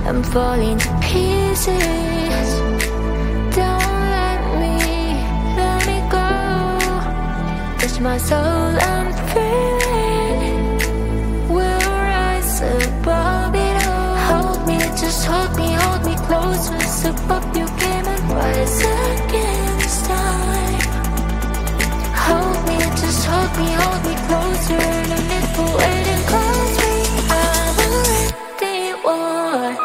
I'm falling to pieces. Don't let me go. Touch my soul, I'm free. We'll rise above it all. Hold me, just hold me close. Step up your game and rise again this time. Hold me, just hold me closer. No need for waiting, cause we are already one.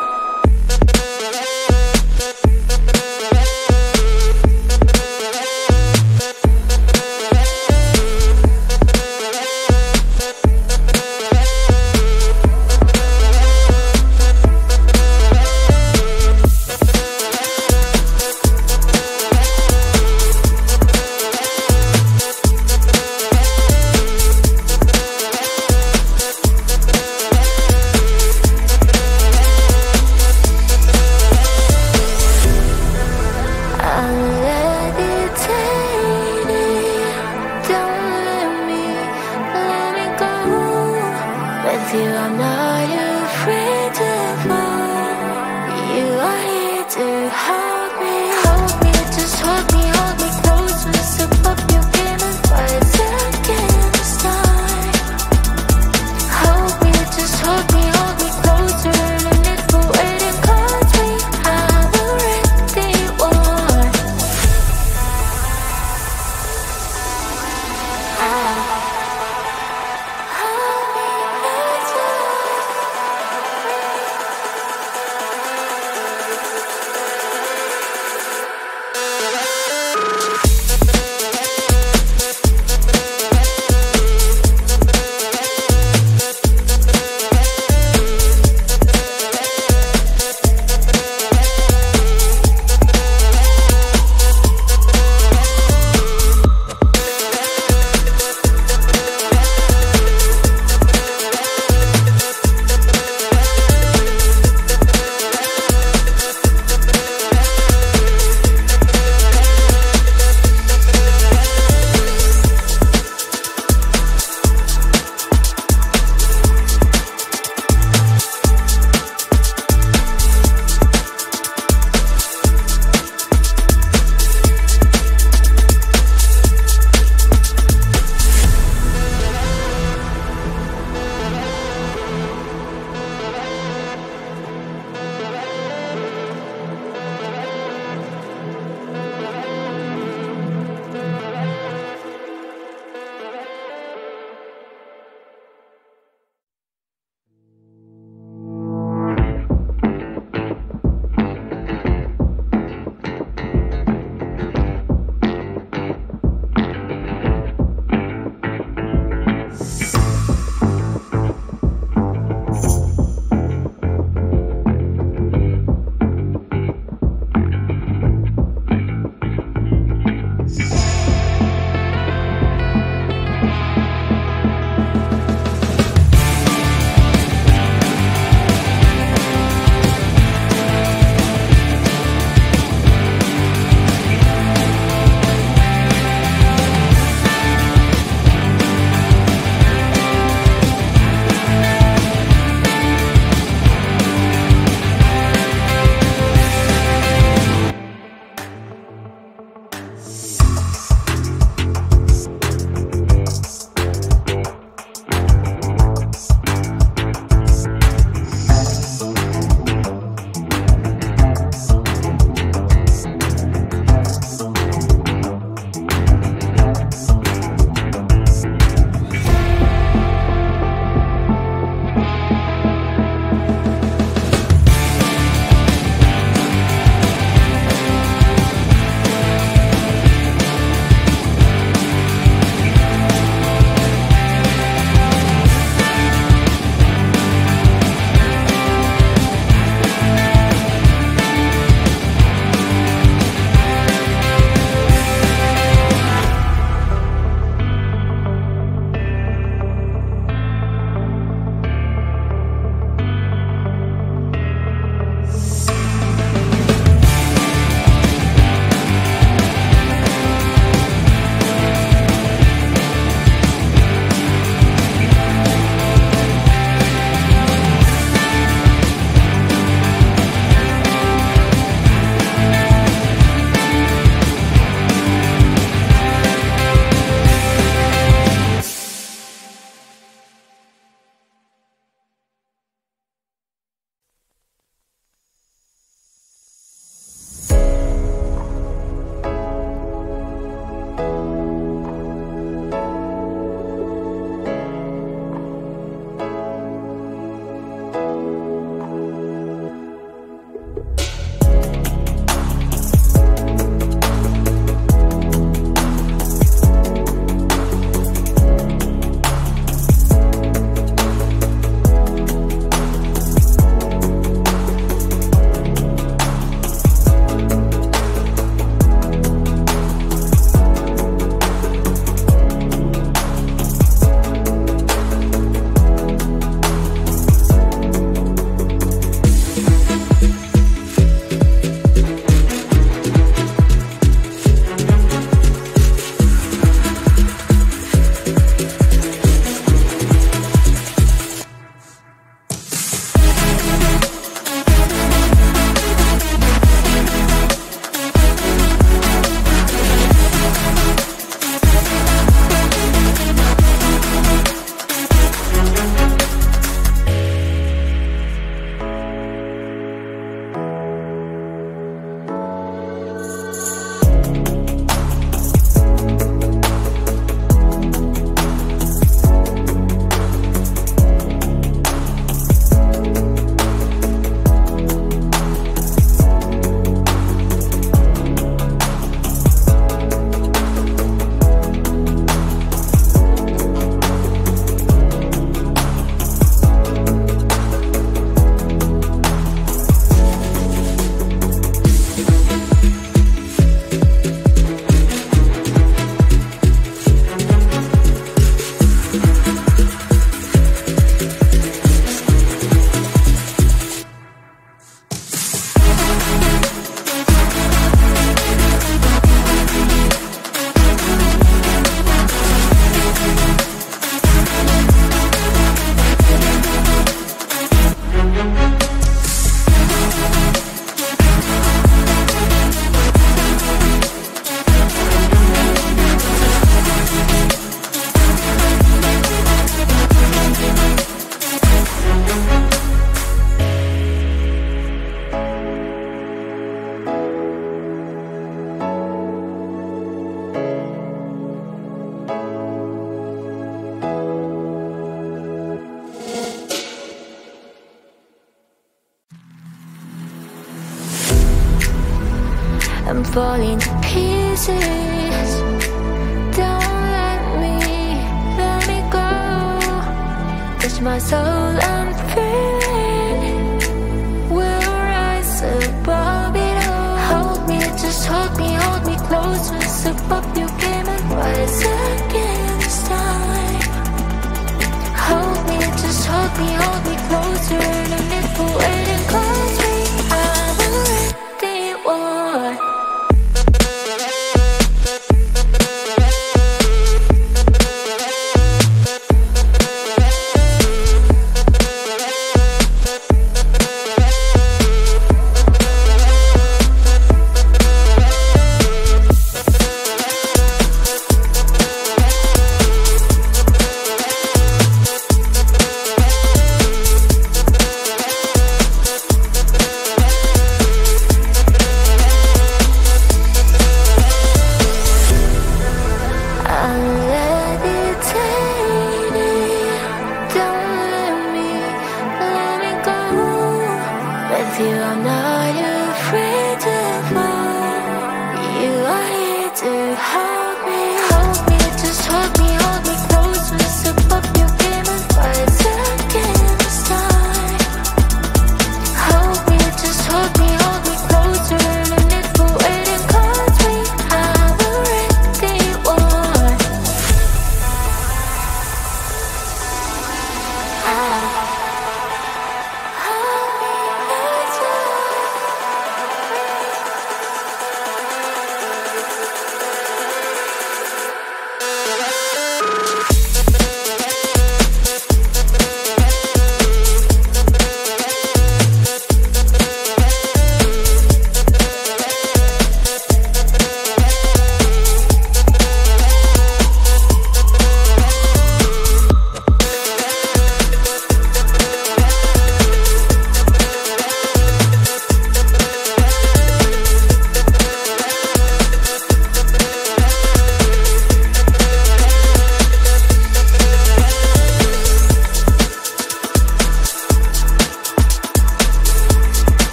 I'm not afraid to fall. You are here to hold me. Hold me, just hold me close. Step up your game and rise again this time. Hold me, just hold me closer. No need for waiting, cause we have already won. Hold me closer. I'm falling to pieces. Don't let me go. Touch my soul, I'm free. We'll rise above it all. Hold me, just hold me closer. Sip up your game and rise again this time. Hold me, just hold me closer. No need for waiting.